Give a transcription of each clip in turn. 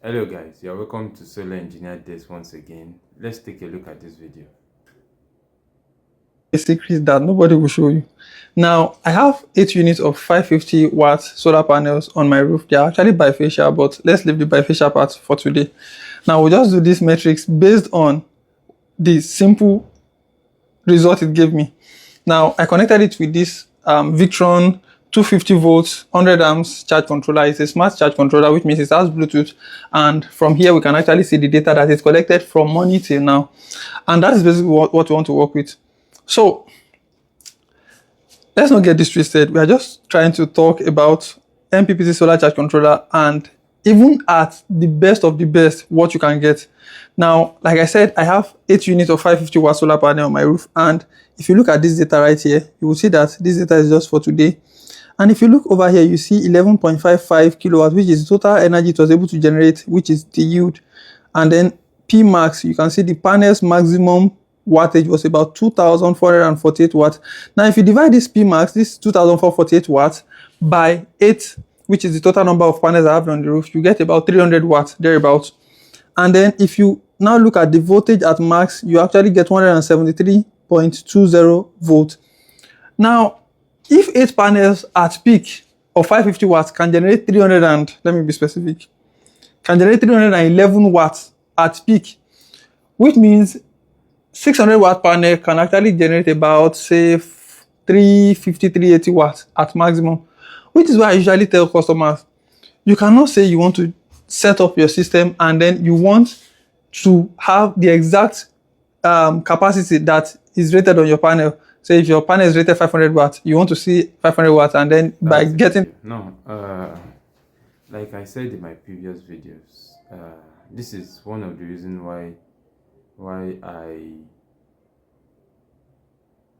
Hello guys, you're welcome to Solar Engineer Desk once again. Let's take a look at this video. A secret that nobody will show you. Now, I have 8 units of 550 watt solar panels on my roof. They are actually bifacial, but let's leave the bifacial part for today. Now, we'll just do these metrics based on the simple result it gave me. Now, I connected it with this Victron 250 volts 100 amps charge controller. It's a smart charge controller, which means it has Bluetooth, and from here we can actually see the data that is collected from morning till now, and that is basically what we want to work with. So let's not get this twisted. We are just trying to talk about MPPT solar charge controller, and even at the best of the best, what you can get. Now, like I said, I have 8 units of 550 watt solar panel on my roof, and if you look at this data right here, you will see that this data is just for today. And if you look over here, you see 11.55 kilowatts, which is the total energy it was able to generate, which is the yield. And then P max, you can see the panel's maximum wattage was about 2,448 watts. Now, if you divide this P max, this 2,448 watts, by 8, which is the total number of panels I have on the roof, you get about 300 watts, thereabouts. And then if you now look at the voltage at max, you actually get 173.20 volts. Now, if 8 panels at peak of 550 watts can generate 300 and, let me be specific, can generate 311 watts at peak, which means 600 watt panel can actually generate about, say, 350, 380 watts at maximum, which is why I usually tell customers, you cannot say you want to set up your system and then you want to have the exact capacity that is rated on your panel. So if your panel is rated 500 watts, you want to see 500 watts, and then by That's the getting issue. No, like I said in my previous videos, this is one of the reasons why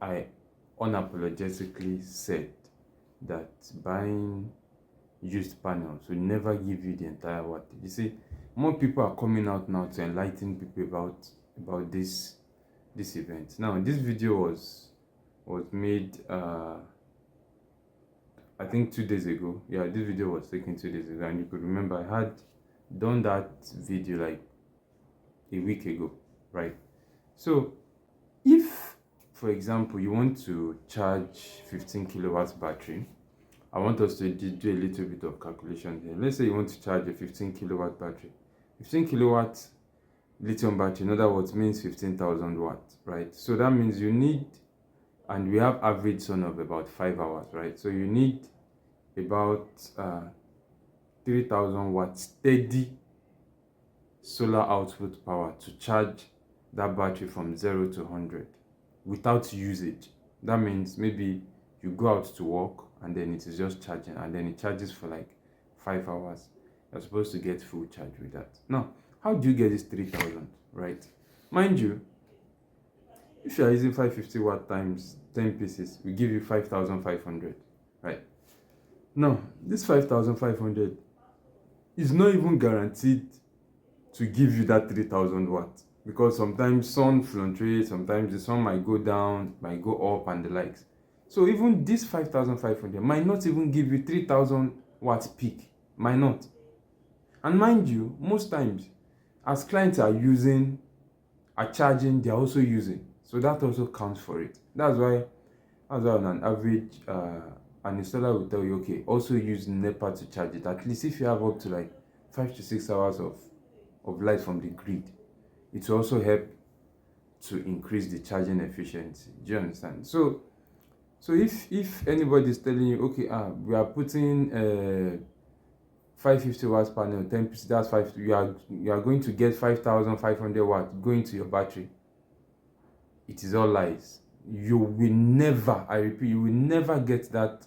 I unapologetically said that buying used panels will never give you the entire wattage. You see, more people are coming out now to enlighten people about this event. Now, this video was made I think 2 days ago. Yeah, this video was taken 2 days ago, and you could remember I had done that video like a week ago, right? So if, for example, you want to charge 15 kilowatts battery, I want us to do a little bit of calculation here. Let's say you want to charge a 15 kilowatt battery. 15 kilowatt lithium battery, in other words, means 15,000 watts, right? So that means you need, and we have average sun of about 5 hours, right? So you need about 3,000 watts steady solar output power to charge that battery from 0 to 100 without usage. That means maybe you go out to work and then it is just charging, and then it charges for like 5 hours. You're supposed to get full charge with that. Now, how do you get this 3,000, right? Mind you, if you are using 550 watt times 10 pieces, we give you 5,500, right? Now, this 5,500 is not even guaranteed to give you that 3,000 watts, because sometimes sun fluctuates, sometimes the sun might go down, might go up, and the likes. So even this 5,500 might not even give you 3,000 watts peak, might not. And mind you, most times, as clients are charging, they're also using. So that also counts for it. That's why on an average, an installer will tell you, okay, also use NEPA to charge it. At least if you have up to like 5 to 6 hours of light from the grid, it will also help to increase the charging efficiency. Do you understand? So if anybody is telling you, okay, we are putting 550 watts panel, 10%, that's 5, you are going to get 5,500 watts going to your battery, it is all lies. You will never, I repeat, you will never get that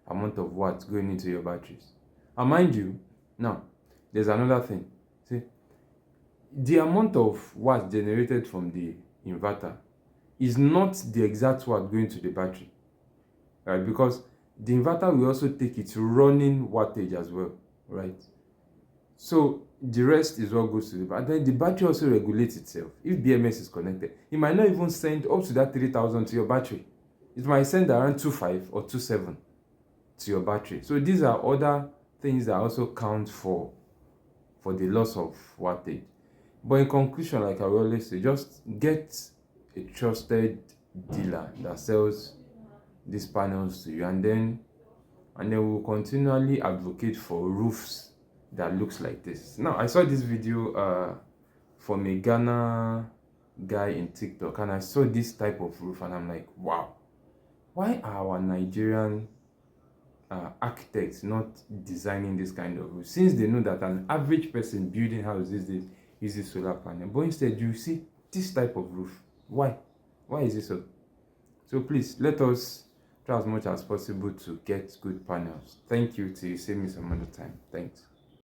amount of watts going into your batteries. And mind you, now there's another thing. See, the amount of watts generated from the inverter is not the exact watt going to the battery, right? Because the inverter will also take its running wattage as well, right? So the rest is what goes to the battery. Then the battery also regulates itself. If BMS is connected, it might not even send up to that 3,000 to your battery. It might send around 2.5 or 2.7 to your battery. So these are other things that also count for for the loss of wattage. But in conclusion, like I will always say, just get a trusted dealer that sells these panels to you, and then we'll continually advocate for roofs that looks like this. Now, I saw this video from a Ghana guy in TikTok, and I saw this type of roof, and I'm like, wow, why are our Nigerian architects not designing this kind of roof, since they know that an average person building house these days uses solar panel? But instead you see this type of roof. Why is it so? So please, let us try as much as possible to get good panels. Thank you. Till you see me some other time. Thanks.